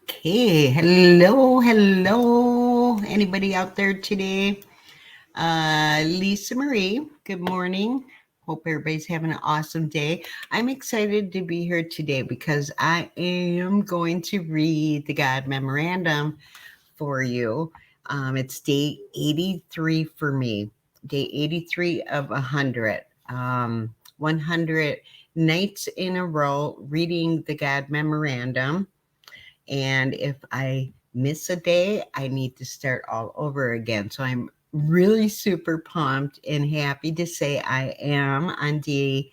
Okay, hello. Anybody out there today? Lisa Marie, good morning. Hope everybody's having an awesome day. I'm excited to be here today because I am going to read the God Memorandum for you. It's day 83 for me, day 83 of 100. 100 nights in a row reading the God Memorandum. And if I miss a day, I need to start all over again. So I'm really super pumped and happy to say I am on day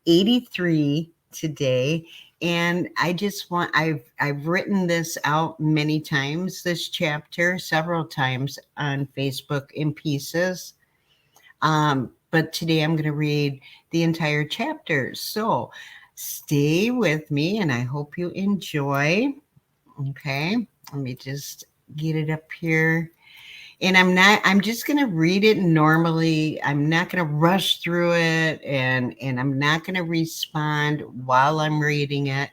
83 today. And I just want I've written this out many times, this chapter, several times on Facebook in pieces. But today I'm going to read the entire chapter. So stay with me and I hope you enjoy. Okay, let me just get it up here. And I'm just going to read it normally. I'm not going to rush through it and I'm not going to respond while I'm reading it.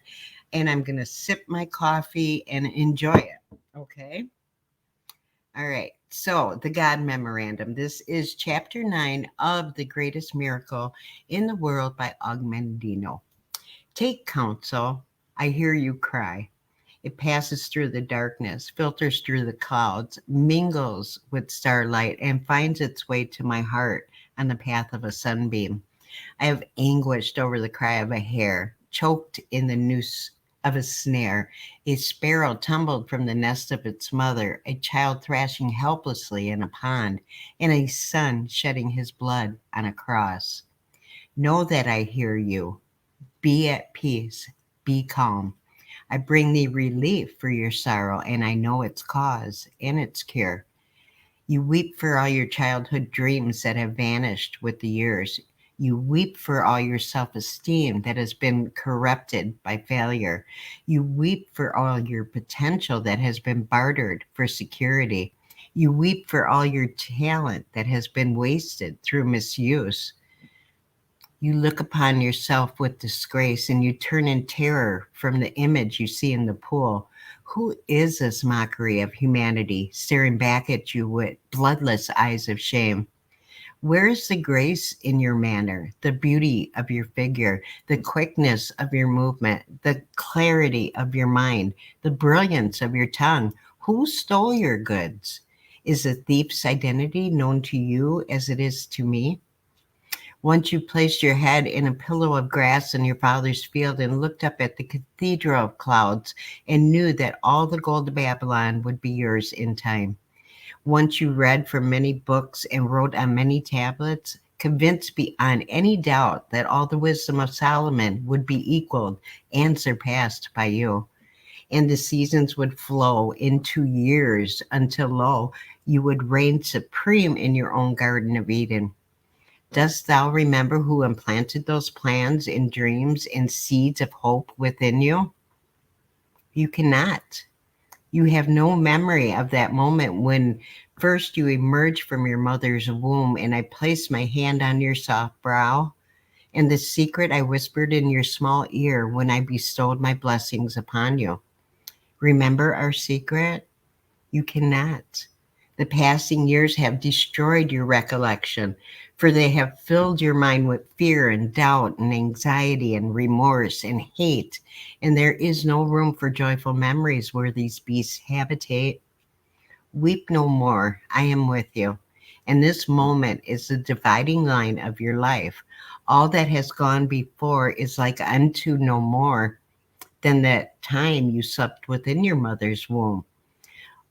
And I'm going to sip my coffee and enjoy it. Okay. All right. So, the God Memorandum. This is chapter 9 of The Greatest Miracle in the World by Augmendino. Take counsel. I hear you cry. It passes through the darkness, filters through the clouds, mingles with starlight, and finds its way to my heart on the path of a sunbeam. I have anguished over the cry of a hare, choked in the noose of a snare. A sparrow tumbled from the nest of its mother, a child thrashing helplessly in a pond, and a son shedding his blood on a cross. Know that I hear you. Be at peace. Be calm. I bring thee relief for your sorrow, and I know its cause and its cure. You weep for all your childhood dreams that have vanished with the years. You weep for all your self esteem that has been corrupted by failure. You weep for all your potential that has been bartered for security. You weep for all your talent that has been wasted through misuse. You look upon yourself with disgrace and you turn in terror from the image you see in the pool. Who is this mockery of humanity staring back at you with bloodless eyes of shame? Where is the grace in your manner, the beauty of your figure, the quickness of your movement, the clarity of your mind, the brilliance of your tongue? Who stole your goods? Is a thief's identity known to you as it is to me? Once you placed your head in a pillow of grass in your father's field and looked up at the cathedral of clouds and knew that all the gold of Babylon would be yours in time. Once you read from many books and wrote on many tablets, convinced beyond any doubt that all the wisdom of Solomon would be equaled and surpassed by you. And the seasons would flow into years until, lo, you would reign supreme in your own Garden of Eden. Dost thou remember who implanted those plans and dreams and seeds of hope within you? You cannot. You have no memory of that moment when first you emerged from your mother's womb and I placed my hand on your soft brow and the secret I whispered in your small ear when I bestowed my blessings upon you. Remember our secret? You cannot. The passing years have destroyed your recollection, for they have filled your mind with fear and doubt and anxiety and remorse and hate, and there is no room for joyful memories where these beasts habitate. Weep no more, I am with you, and this moment is the dividing line of your life. All that has gone before is like unto no more than that time you slept within your mother's womb.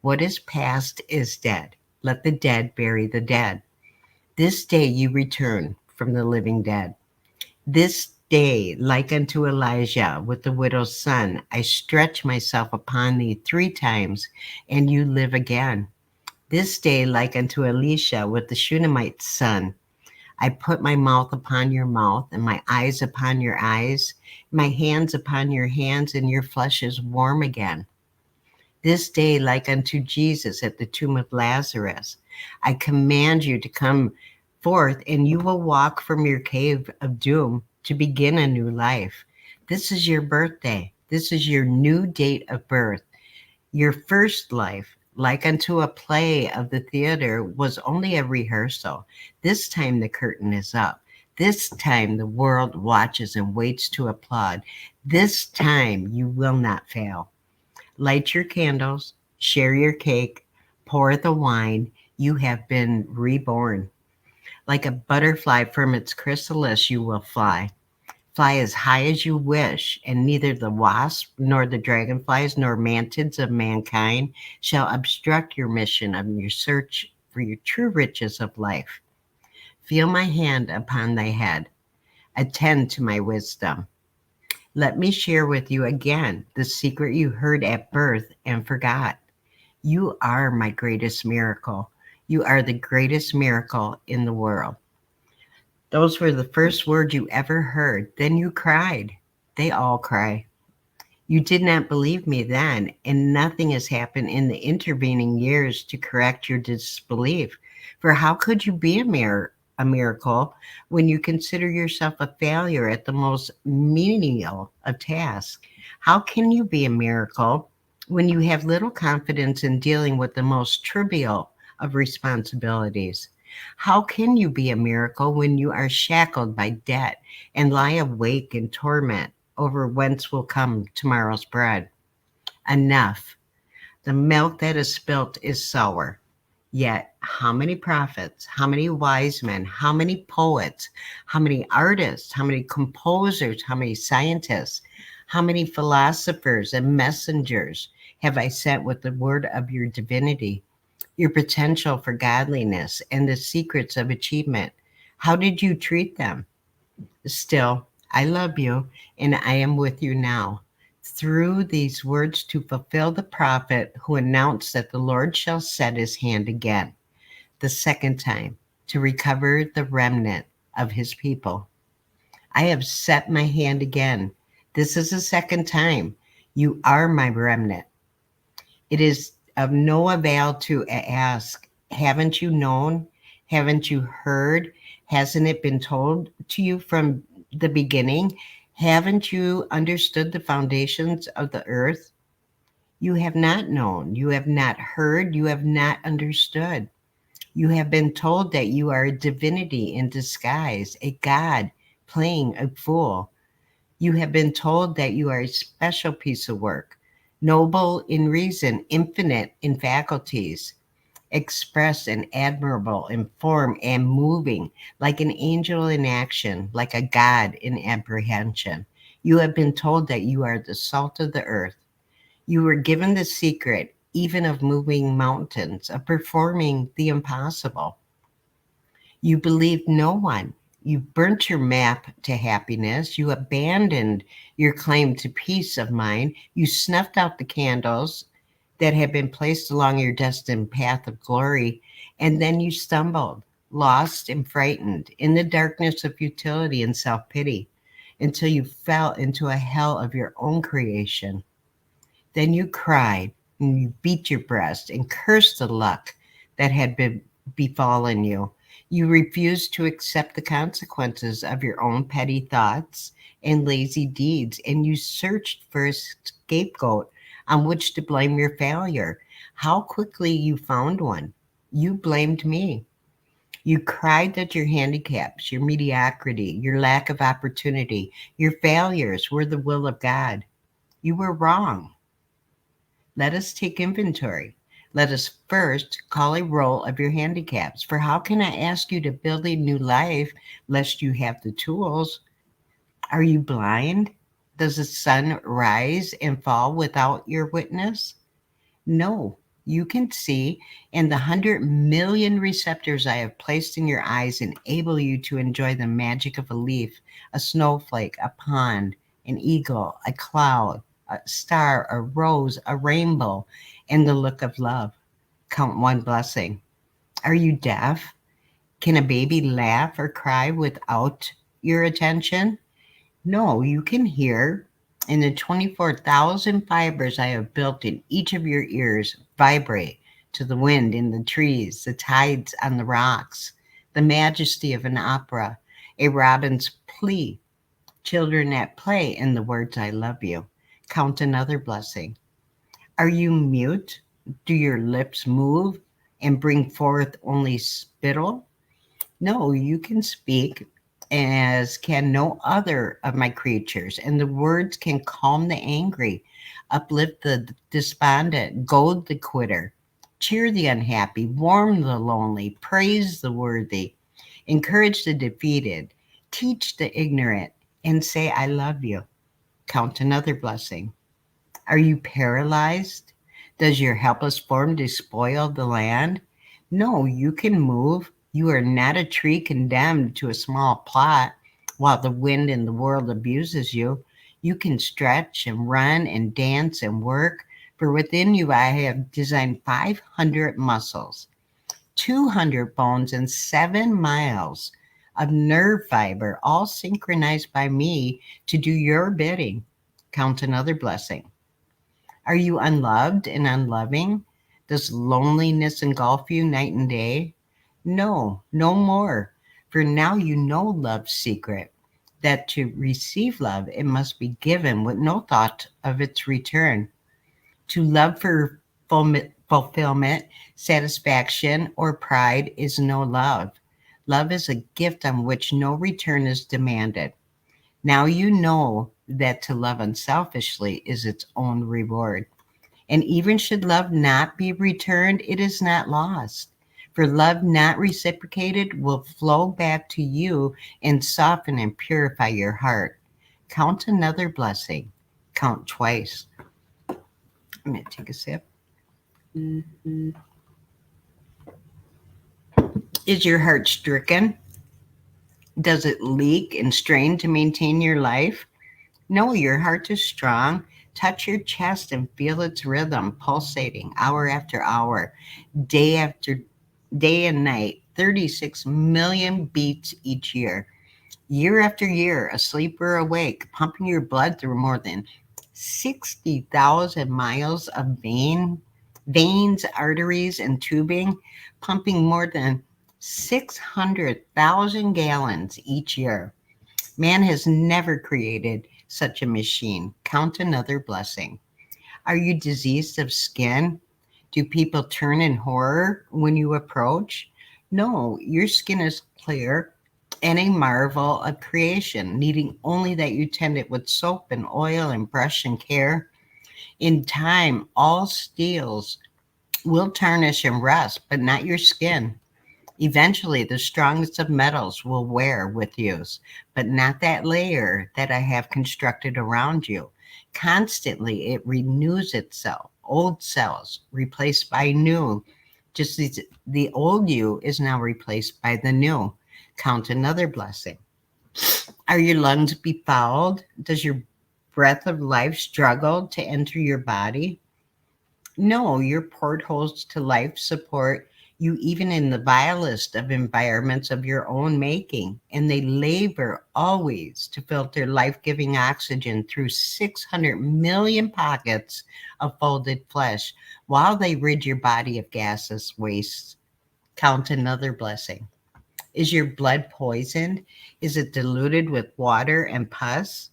What is past is dead. Let the dead bury the dead. This day you return from the living dead. This day, like unto Elijah with the widow's son, I stretch myself upon thee 3 times, and you live again. This day, like unto Elisha with the Shunammite's son, I put my mouth upon your mouth, and my eyes upon your eyes, my hands upon your hands, and your flesh is warm again. This day, like unto Jesus at the tomb of Lazarus, I command you to come forth, and you will walk from your cave of doom to begin a new life. This is your birthday. This is your new date of birth. Your first life, like unto a play of the theater, was only a rehearsal. This time the curtain is up. This time the world watches and waits to applaud. This time you will not fail. Light your candles, share your cake, pour the wine. You have been reborn. Like a butterfly from its chrysalis, you will fly. Fly as high as you wish, and neither the wasp, nor the dragonflies, nor mantids of mankind shall obstruct your mission of your search for your true riches of life. Feel my hand upon thy head. Attend to my wisdom. Let me share with you again the secret you heard at birth and forgot. You are my greatest miracle. You are the greatest miracle in the world. Those were the first words you ever heard. Then you cried. They all cry. You did not believe me then, and nothing has happened in the intervening years to correct your disbelief. For how could you be a miracle when you consider yourself a failure at the most menial of tasks? How can you be a miracle when you have little confidence in dealing with the most trivial of responsibilities? How can you be a miracle when you are shackled by debt and lie awake in torment over whence will come tomorrow's bread? Enough. The milk that is spilt is sour. Yet, how many prophets, how many wise men, how many poets, how many artists, how many composers, how many scientists, how many philosophers and messengers have I sent with the word of your divinity, your potential for godliness, and the secrets of achievement? How did you treat them? Still, I love you, and I am with you now. Through these words to fulfill the prophet who announced that the Lord shall set his hand again, the second time, to recover the remnant of his people. I have set my hand again. This is the second time. You are my remnant. It is of no avail to ask, haven't you known? Haven't you heard? Hasn't it been told to you from the beginning? Haven't you understood the foundations of the earth? You have not known, you have not heard, you have not understood. You have been told that you are a divinity in disguise, a god playing a fool. You have been told that you are a special piece of work, noble in reason, infinite in faculties, express and admirable in form and moving, like an angel in action, like a god in apprehension. You have been told that you are the salt of the earth. You were given the secret, even of moving mountains, of performing the impossible. You believed no one. You burnt your map to happiness. You abandoned your claim to peace of mind. You snuffed out the candles that had been placed along your destined path of glory. And then you stumbled, lost and frightened in the darkness of futility and self pity until you fell into a hell of your own creation. Then you cried and you beat your breast and cursed the luck that had been befallen you. You refused to accept the consequences of your own petty thoughts and lazy deeds, and you searched for a scapegoat on which to blame your failure. How quickly you found one. You blamed me. You cried that your handicaps, your mediocrity, your lack of opportunity, your failures were the will of God. You were wrong. Let us take inventory. Let us first call a roll of your handicaps. For how can I ask you to build a new life lest you have the tools? Are you blind? Does the sun rise and fall without your witness? No, you can see, and the 100 million receptors I have placed in your eyes enable you to enjoy the magic of a leaf, a snowflake, a pond, an eagle, a cloud, a star, a rose, a rainbow, and the look of love. Count one blessing. Are you deaf? Can a baby laugh or cry without your attention? No, you can hear. And the 24,000 fibers I have built in each of your ears vibrate to the wind in the trees, the tides on the rocks, the majesty of an opera, a robin's plea, children at play, and the words I love you. Count another blessing. Are you mute? Do your lips move and bring forth only spittle? No, you can speak as can no other of my creatures, and the words can calm the angry, uplift the despondent, goad the quitter, cheer the unhappy, warm the lonely, praise the worthy, encourage the defeated, teach the ignorant, and say, I love you. Count another blessing. Are you paralyzed? Does your helpless form despoil the land? No, you can move. You are not a tree condemned to a small plot while the wind in the world abuses you. You can stretch and run and dance and work, for within you I have designed 500 muscles, 200 bones, and 7 miles of nerve fiber, all synchronized by me to do your bidding. Count another blessing. Are you unloved and unloving? Does loneliness engulf you night and day? No, no more. For now you know love's secret, that to receive love, it must be given with no thought of its return. To love for fulfillment, satisfaction, or pride is no love. Love is a gift on which no return is demanded. Now you know that to love unselfishly is its own reward. And even should love not be returned, it is not lost. For love not reciprocated will flow back to you and soften and purify your heart. Count another blessing. Count twice. I'm going to take a sip. Mhm. Is your heart stricken? Does it leak and strain to maintain your life? No, your heart is strong. Touch your chest and feel its rhythm pulsating hour after hour, day after day and night, 36 million beats each year. Year after year, asleep or awake, pumping your blood through more than 60,000 miles of veins, arteries, and tubing, pumping more than 600,000 gallons each year. Man has never created such a machine. Count another blessing. Are you diseased of skin? Do people turn in horror when you approach? No, your skin is clear and a marvel of creation, needing only that you tend it with soap and oil and brush and care. In time, all steels will tarnish and rust, but not your skin. Eventually, the strongest of metals will wear with use, but not that layer that I have constructed around you. Constantly, it renews itself. Old cells replaced by new. Just as the old you is now replaced by the new. Count another blessing. Are your lungs befouled? Does your breath of life struggle to enter your body? No, your portholes to life support you even in the vilest of environments of your own making, and they labor always to filter life giving oxygen through 600 million pockets of folded flesh while they rid your body of gaseous wastes. Count another blessing. Is your blood poisoned? Is it diluted with water and pus?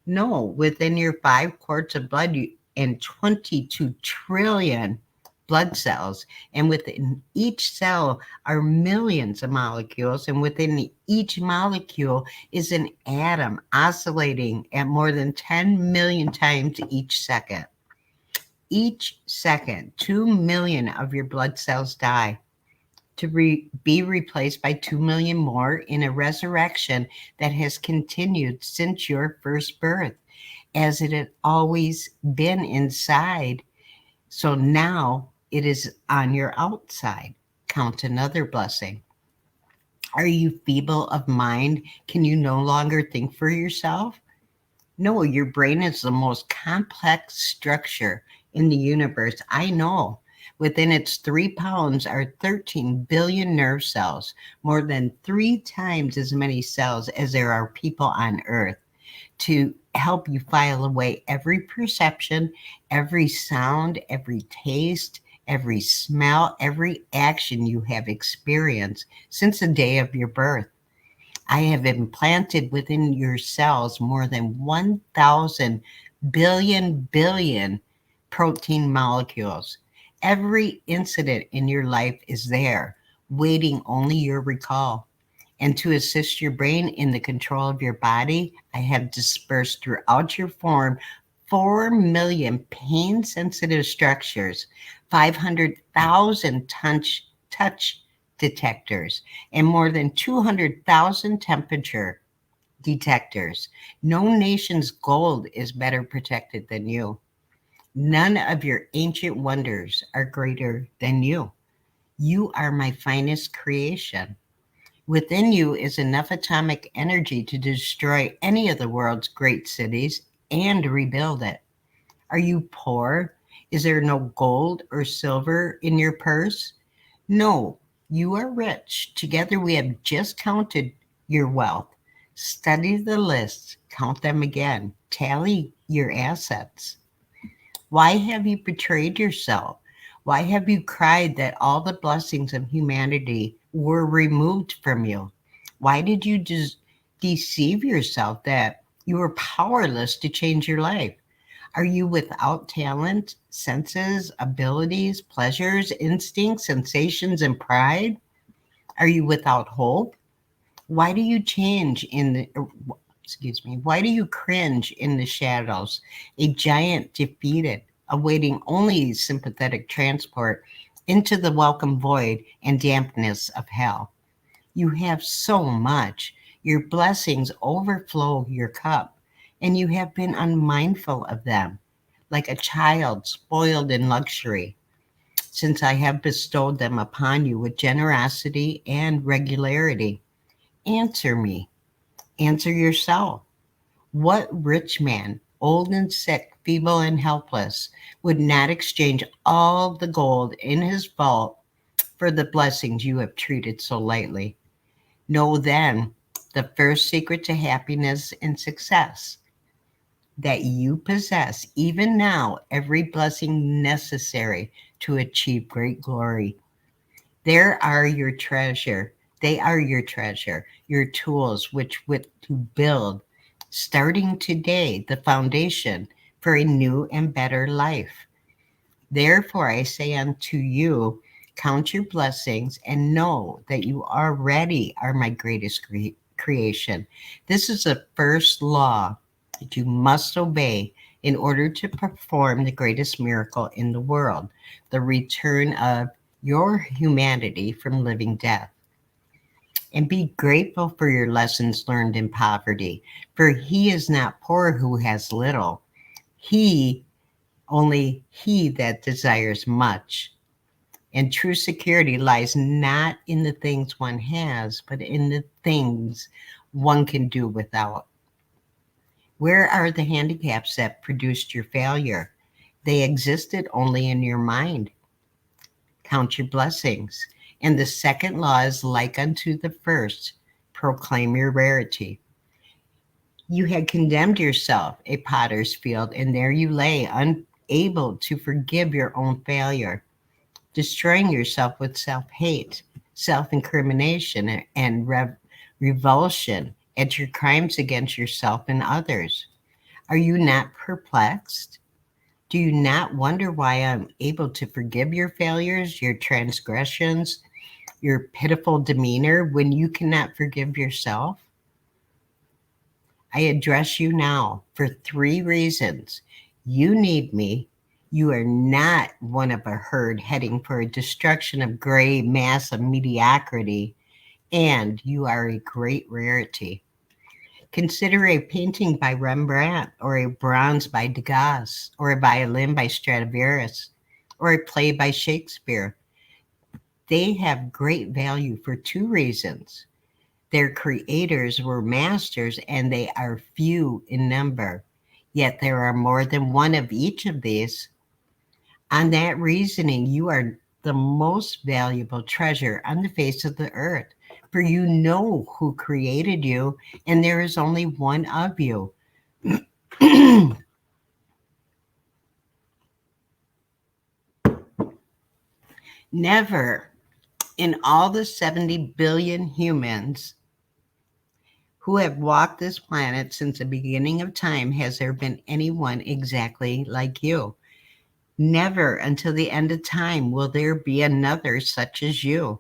No, within your 5 quarts of blood and 22 trillion blood cells, and within each cell are millions of molecules, and within each molecule is an atom oscillating at more than 10 million times each second. Each second, 2 million of your blood cells die to be replaced by 2 million more in a resurrection that has continued since your first birth, as it had always been inside. So now it is on your outside. Count another blessing. Are you feeble of mind? Can you no longer think for yourself? No, your brain is the most complex structure in the universe. I know. Within its 3 pounds are 13 billion nerve cells, more than 3 times as many cells as there are people on Earth, to help you file away every perception, every sound, every taste, every smell, every action you have experienced since the day of your birth. I have implanted within your cells more than 1,000 billion protein molecules. Every incident in your life is there, waiting only your recall. And to assist your brain in the control of your body, I have dispersed throughout your form 4 million pain sensitive structures, 500,000 touch detectors, and more than 200,000 temperature detectors. No nation's gold is better protected than you. None of your ancient wonders are greater than you. You are my finest creation. Within you is enough atomic energy to destroy any of the world's great cities and rebuild it. Are you poor? Is there no gold or silver in your purse? No, you are rich. Together we have just counted your wealth. Study the lists, count them again, tally your assets. Why have you betrayed yourself? Why have you cried that all the blessings of humanity were removed from you? Why did you deceive yourself that you were powerless to change your life? Are you without talent, senses, abilities, pleasures, instincts, sensations, and pride? Are you without hope? Why do you change in the excuse me, why do you cringe in the shadows, a giant defeated, awaiting only sympathetic transport into the welcome void and dampness of hell? You have so much. Your blessings overflow your cup, and you have been unmindful of them, like a child spoiled in luxury, since I have bestowed them upon you with generosity and regularity. Answer me. Answer yourself. What rich man, old and sick, feeble and helpless, would not exchange all the gold in his vault for the blessings you have treated so lightly? Know then the first secret to happiness and success, that you possess even now every blessing necessary to achieve great glory. There are your treasure. They are your treasure, your tools with to build, starting today, the foundation for a new and better life. Therefore, I say unto you, count your blessings and know that you already are my greatest creation. This is the first law that you must obey in order to perform the greatest miracle in the world, the return of your humanity from living death. And be grateful for your lessons learned in poverty, for he is not poor who has little. He, only he that desires much. And true security lies not in the things one has, but in the things one can do without. Where are the handicaps that produced your failure? They existed only in your mind. Count your blessings. And the second law is like unto the first, proclaim your rarity. You had condemned yourself a potter's field, and there you lay, unable to forgive your own failure, destroying yourself with self hate, self incrimination, and revulsion at your crimes against yourself and others. Are you not perplexed? Do you not wonder why I'm able to forgive your failures, your transgressions, your pitiful demeanor when you cannot forgive yourself? I address you now for 3 reasons. You need me. You are not one of a herd heading for a destruction of gray mass of mediocrity, and you are a great rarity. Consider a painting by Rembrandt, or a bronze by Degas, or a violin by Stradivarius, or a play by Shakespeare. They have great value for 2 reasons. Their creators were masters, and they are few in number. Yet there are more than one of each of these. On that reasoning, you are the most valuable treasure on the face of the earth, for you know who created you, and there is only one of you. Never in all the 70 billion humans who have walked this planet since the beginning of time has there been anyone exactly like you. Never until the end of time will there be another such as you.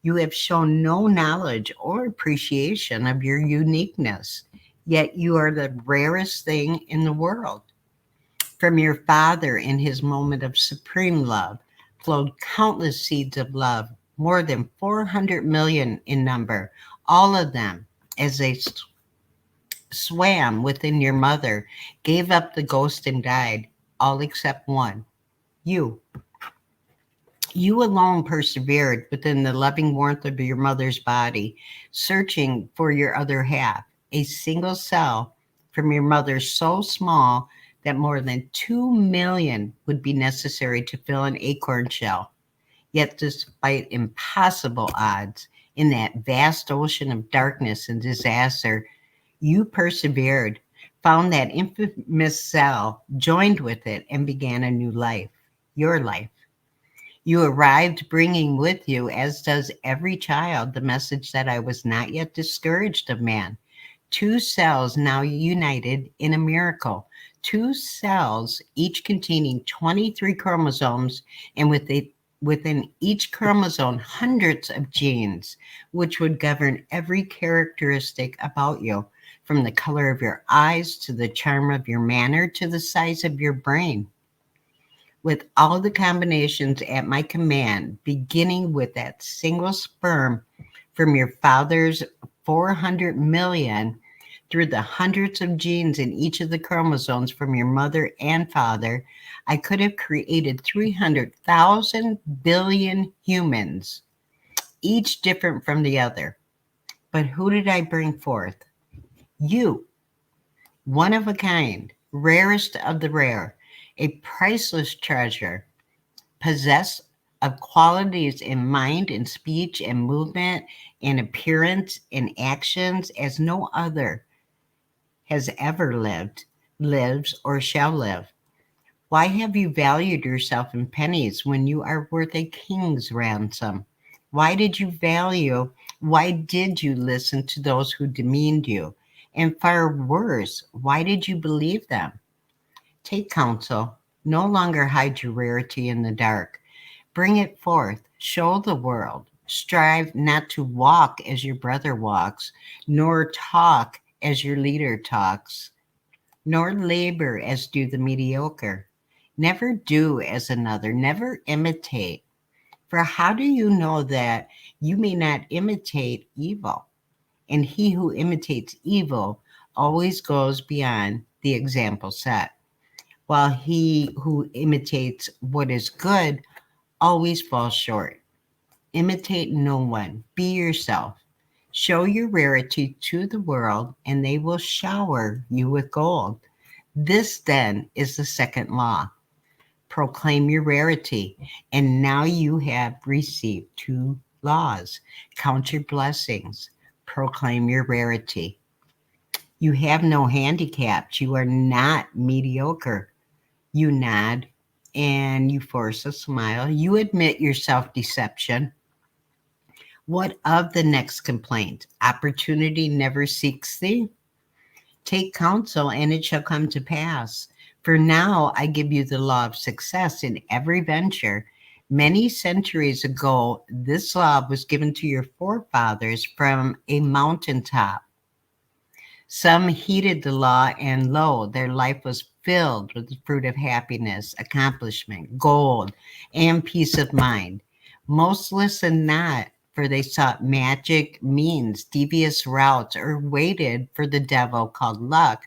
You have shown no knowledge or appreciation of your uniqueness, yet you are the rarest thing in the world. From your Father in his moment of supreme love flowed countless seeds of love, more than 400 million in number, all of them, as they swam within your mother, gave up the ghost and died, all except one, you. You alone persevered within the loving warmth of your mother's body, searching for your other half, a single cell from your mother so small that more than 2 million would be necessary to fill an acorn shell. Yet, despite impossible odds in that vast ocean of darkness and disaster, you persevered, found that infamous cell, joined with it, and began a new life, your life. You arrived bringing with you, as does every child, the message that I was not yet discouraged of man. Two cells now united in a miracle. Two cells, each containing 23 chromosomes, and within each chromosome, hundreds of genes, which would govern every characteristic about you, from the color of your eyes to the charm of your manner to the size of your brain. With all the combinations at my command, beginning with that single sperm from your father's 400 million, through the hundreds of genes in each of the chromosomes from your mother and father, I could have created 300,000 billion humans, each different from the other. But who did I bring forth? You, one of a kind, rarest of the rare, a priceless treasure, possessed of qualities in mind and speech and movement and appearance and actions as no other has ever lived, lives, or shall live. Why have you valued yourself in pennies when you are worth a king's ransom? Why did you listen to those who demeaned you? And far worse, why did you believe them? Take counsel. No longer hide your rarity in the dark. Bring it forth. Show the world. Strive not to walk as your brother walks, nor talk as your leader talks, nor labor as do the mediocre. Never do as another. Never imitate. For how do you know that you may not imitate evil? And he who imitates evil always goes beyond the example set, while he who imitates what is good always falls short. Imitate no one. Be yourself. Show your rarity to the world, and they will shower you with gold. This, then, is the second law. Proclaim your rarity, and now you have received two laws. Count your blessings. Proclaim your rarity. You have no handicaps. You are not mediocre. You nod and you force a smile. You admit your self-deception. What of the next complaint? Opportunity never seeks thee? Take counsel, and it shall come to pass. For now I give you the law of success in every venture. Many centuries ago, this law was given to your forefathers from a mountaintop. Some heeded the law, and lo, their life was filled with the fruit of happiness, accomplishment, gold, and peace of mind. Most listened not, for they sought magic means, devious routes, or waited for the devil called luck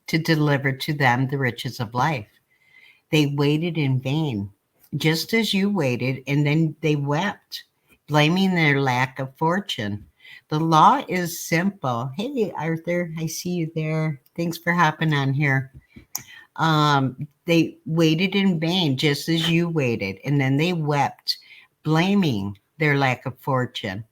to deliver to them the riches of life. They waited in vain, just as you waited, and then they wept, blaming their lack of fortune. The law is simple. Hey, Arthur, I see you there. Thanks for hopping on here. They waited in vain, just as you waited, and then they wept, blaming their lack of fortune.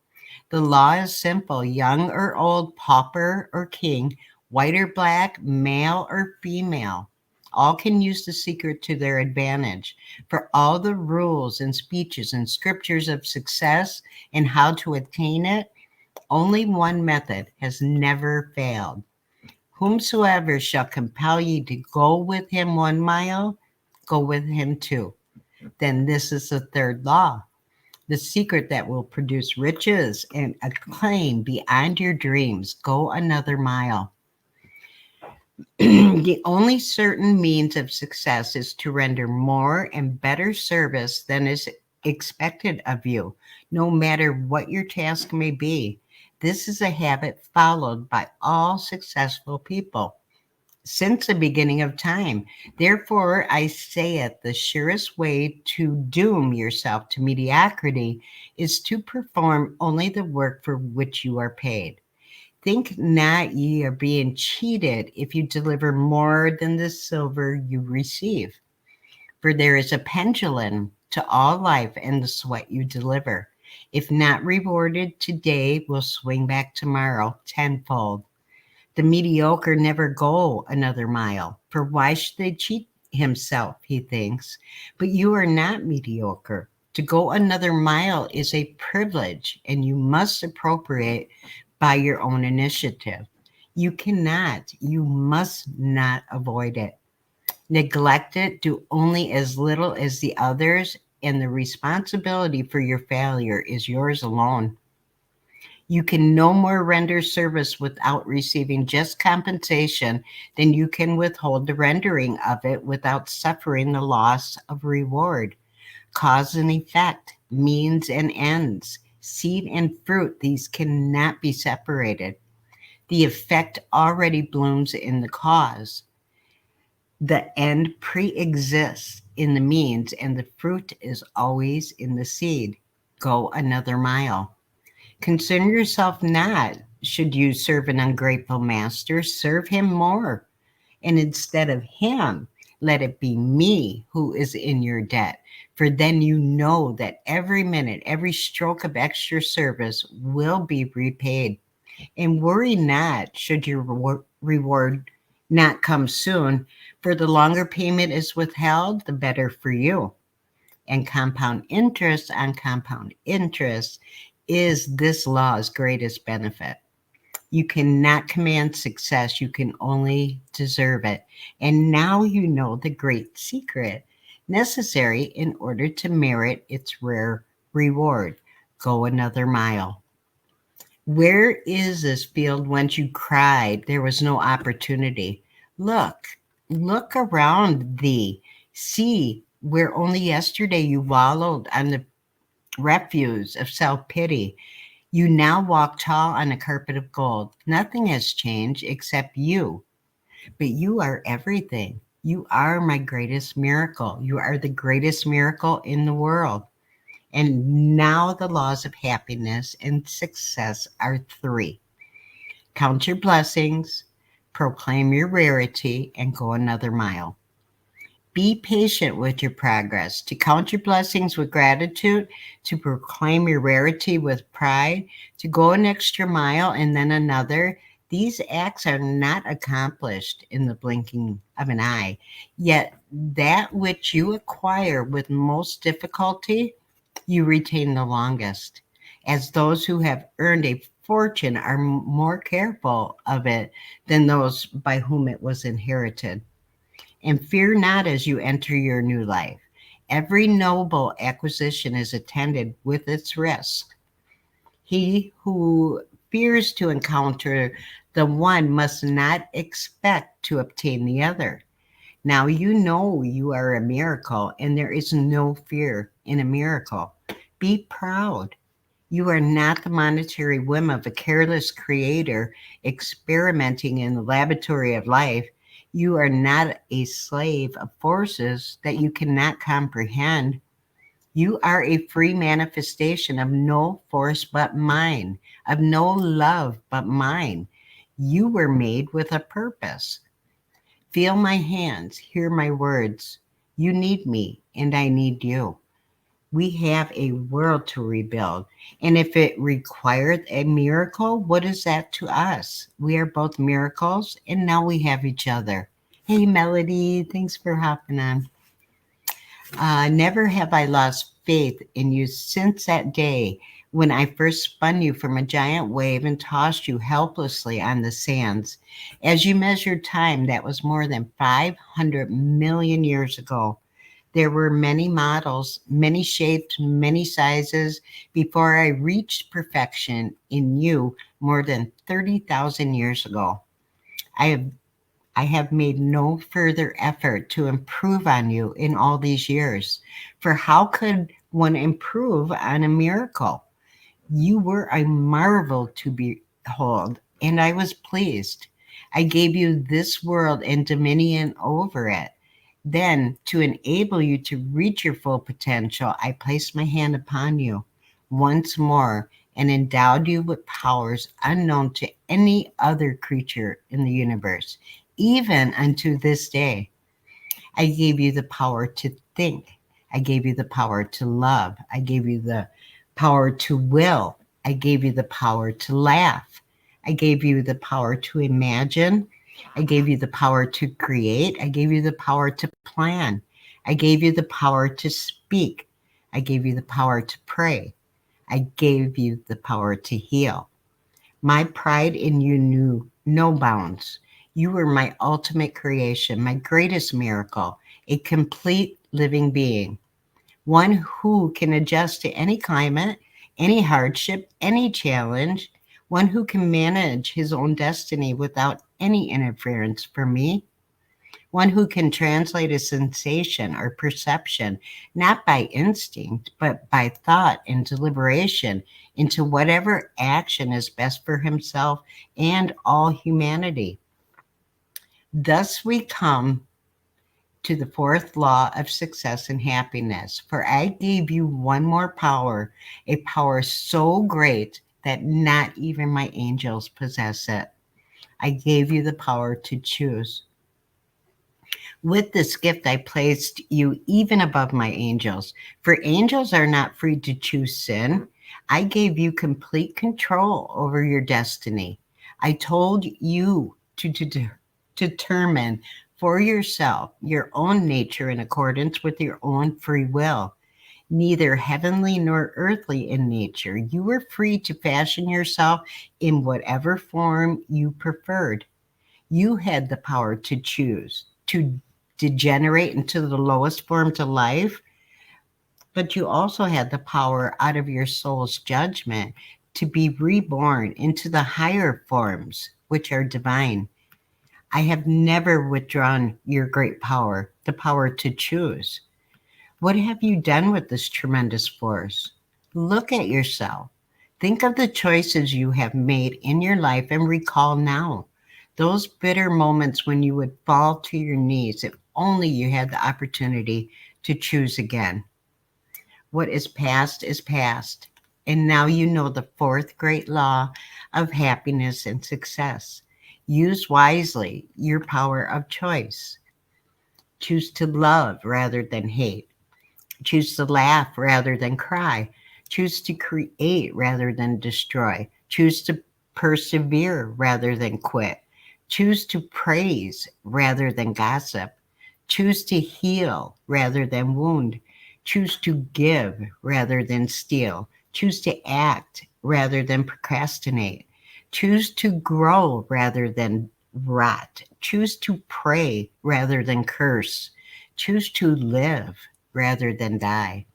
The law is simple. Young or old, pauper or king, white or black, male or female, all can use the secret to their advantage. For all the rules and speeches and scriptures of success and how to attain it, only one method has never failed. Whomsoever shall compel ye to go with him 1 mile, go with him too. Then this is the third law, the secret that will produce riches and acclaim beyond your dreams. Go another mile. The only certain means of success is to render more and better service than is expected of you, no matter what your task may be. This is a habit followed by all successful people since the beginning of time. Therefore, I say it, the surest way to doom yourself to mediocrity is to perform only the work for which you are paid. Think not ye are being cheated if you deliver more than the silver you receive. For there is a pendulum to all life and the sweat you deliver. If not rewarded today, will swing back tomorrow tenfold. The mediocre never go another mile, for why should they cheat himself, he thinks. But you are not mediocre. To go another mile is a privilege, and you must appropriate by your own initiative. You must not avoid it. Neglect it, do only as little as the others, and the responsibility for your failure is yours alone. You can no more render service without receiving just compensation than you can withhold the rendering of it without suffering the loss of reward. Cause and effect, means and ends, seed and fruit, these cannot be separated. The effect already blooms in the cause. The end pre-exists in the means, and the fruit is always in the seed. Go another mile. Concern yourself not. Should you serve an ungrateful master, serve him more. And instead of him, let it be me who is in your debt. For then you know that every minute, every stroke of extra service will be repaid. And worry not should your reward not come soon, for the longer payment is withheld, the better for you. And compound interest on compound interest is this law's greatest benefit. You cannot command success, you can only deserve it. And now you know the great secret necessary in order to merit its rare reward. Go another mile. Where is this field whence you cried there was no opportunity? Look around thee. See where only yesterday you wallowed on the refuse of self-pity. You now walk tall on a carpet of gold. Nothing has changed except you, but you are everything. You are my greatest miracle. You are the greatest miracle in the world. And now the laws of happiness and success are three. Count your blessings, proclaim your rarity, and go another mile. Be patient with your progress. To count your blessings with gratitude, to proclaim your rarity with pride, to go an extra mile and then another. These acts are not accomplished in the blinking of an eye. Yet that which you acquire with most difficulty, you retain the longest, as those who have earned a fortune are more careful of it than those by whom it was inherited. And fear not as you enter your new life. Every noble acquisition is attended with its risk. He who fears to encounter the one must not expect to obtain the other. Now you know you are a miracle, and there is no fear in a miracle. Be proud. You are not the monetary whim of a careless creator experimenting in the laboratory of life. You are not a slave of forces that you cannot comprehend. You are a free manifestation of no force but mine, of no love but mine. You were made with a purpose. Feel my hands, hear my words. You need me, and I need you. We have a world to rebuild. And if it required a miracle, what is that to us? We are both miracles, and now we have each other. Hey, Melody, thanks for hopping on. Never have I lost faith in you since that day when I first spun you from a giant wave and tossed you helplessly on the sands. As you measured time, that was more than 500 million years ago. There were many models, many shapes, many sizes before I reached perfection in you more than 30,000 years ago. I have I have made no further effort to improve on you in all these years. For how could one improve on a miracle? You were a marvel to behold, and I was pleased. I gave you this world and dominion over it. Then, to enable you to reach your full potential, I placed my hand upon you once more and endowed you with powers unknown to any other creature in the universe, even unto this day. I gave you the power to think. I gave you the power to love. I gave you the power to will. I gave you the power to laugh. I gave you the power to imagine. I gave you the power to create. I gave you the power to plan. I gave you the power to speak. I gave you the power to pray. I gave you the power to heal. My pride in you knew no bounds. You were my ultimate creation, my greatest miracle, a complete living being, one who can adjust to any climate, any hardship, any challenge, one who can manage his own destiny without any interference from me, one who can translate a sensation or perception, not by instinct, but by thought and deliberation, into whatever action is best for himself and all humanity. Thus we come to the fourth law of success and happiness. For I gave you one more power, a power so great that not even my angels possess it. I gave you the power to choose. With this gift, I placed you even above my angels, for angels are not free to choose sin. I gave you complete control over your destiny. I told you to determine for yourself your own nature in accordance with your own free will, neither heavenly nor earthly in nature. You were free to fashion yourself in whatever form you preferred. You had the power to choose, to degenerate into the lowest forms of life, but you also had the power out of your soul's judgment to be reborn into the higher forms, which are divine. I have never withdrawn your great power, the power to choose. What have you done with this tremendous force? Look at yourself. Think of the choices you have made in your life and recall now those bitter moments when you would fall to your knees if only you had the opportunity to choose again. What is past. And now you know the fourth great law of happiness and success. Use wisely your power of choice. Choose to love rather than hate. Choose to laugh rather than cry. Choose to create rather than destroy. Choose to persevere rather than quit. Choose to praise rather than gossip. Choose to heal rather than wound. Choose to give rather than steal. Choose to act rather than procrastinate. Choose to grow rather than rot. Choose to pray rather than curse. Choose to live rather than die.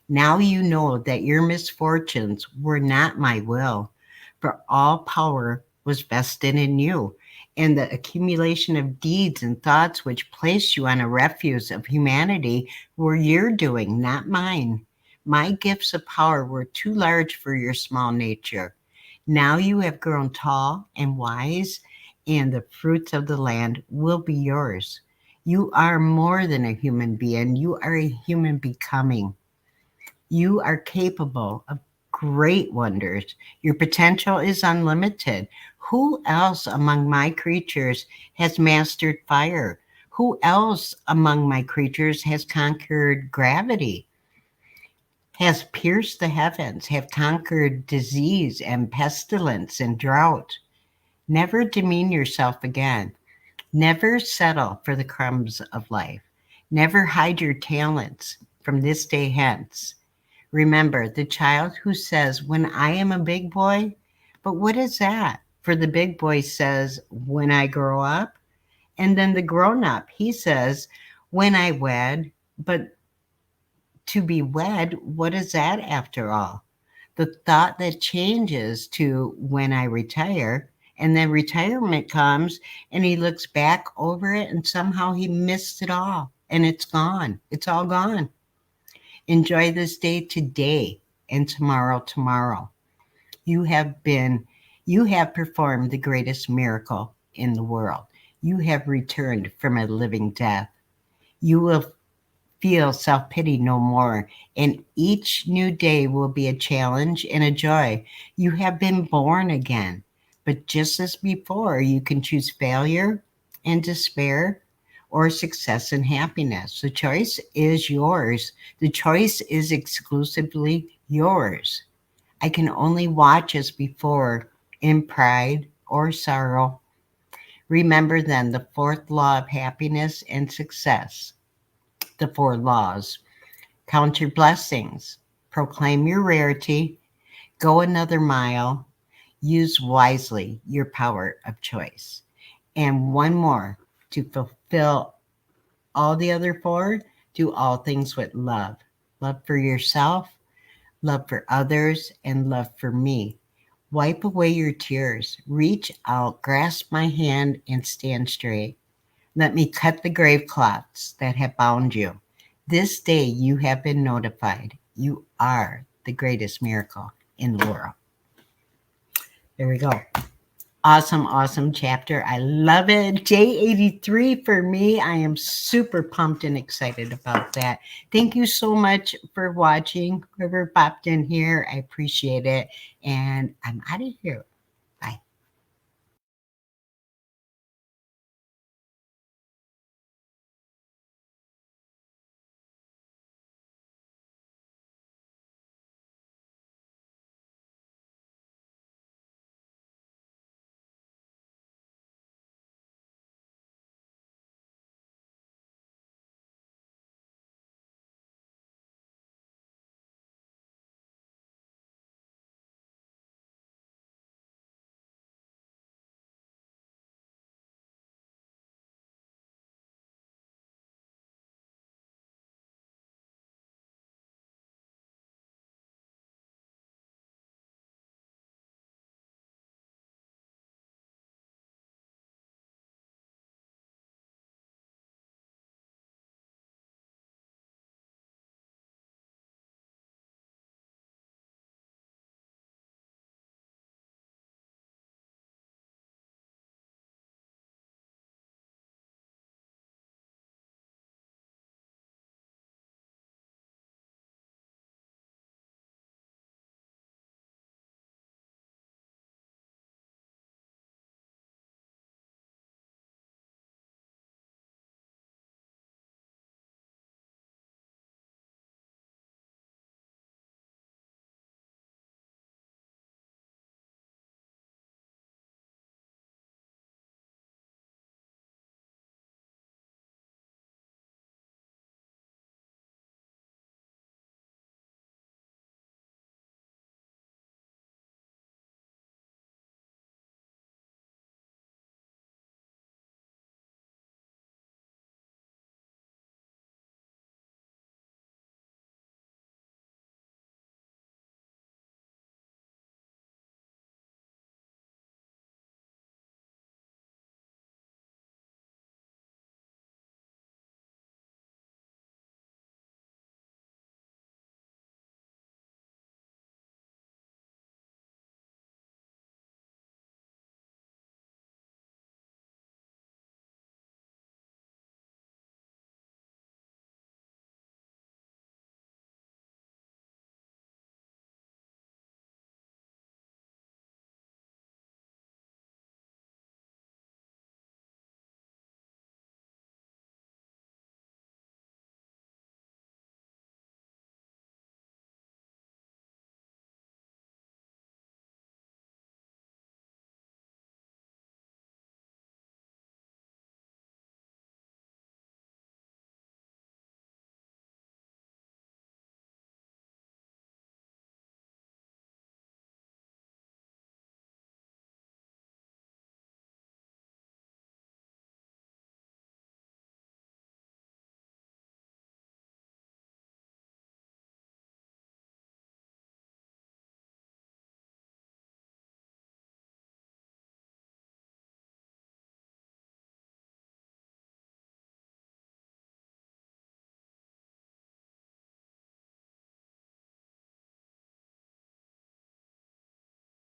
Now you know that your misfortunes were not my will, for all power was vested in you, and the accumulation of deeds and thoughts which placed you on a refuse of humanity were your doing, not mine. My gifts of power were too large for your small nature. Now you have grown tall and wise, and the fruits of the land will be yours. You are more than a human being. You are a human becoming. You are capable of great wonders. Your potential is unlimited. Who else among my creatures has mastered fire? Who else among my creatures has conquered gravity, has pierced the heavens, have conquered disease and pestilence and drought? Never demean yourself again. Never settle for the crumbs of life. Never hide your talents from this day hence. Remember, the child who says, "When I am a big boy," but what is that? For the big boy says, "When I grow up." And then the grown up, he says, "When I wed." But to be wed, what is that after all? The thought that changes to when I retire, and then retirement comes and he looks back over it and somehow he missed it all and it's gone. It's all gone. Enjoy this day today and tomorrow. You have been, you have performed the greatest miracle in the world. You have returned from a living death. You will feel self pity no more, and each new day will be a challenge and a joy. You have been born again, but just as before, you can choose failure and despair or success and happiness. The choice is yours. The choice is exclusively yours. I can only watch as before in pride or sorrow. Remember then the fourth law of happiness and success. The four laws. Count your blessings. Proclaim your rarity. Go another mile. Use wisely your power of choice. And one more, to fulfill all the other four, do all things with love. Love for yourself, love for others, and love for me. Wipe away your tears. Reach out, grasp my hand, and stand straight. Let me cut the grave cloths that have bound you. This day you have been notified. You are the greatest miracle in the world. There we go. Awesome, awesome chapter. I love it. Day 83 for me. I am super pumped and excited about that. Thank you so much for watching. Whoever popped in here, I appreciate it. And I'm out of here.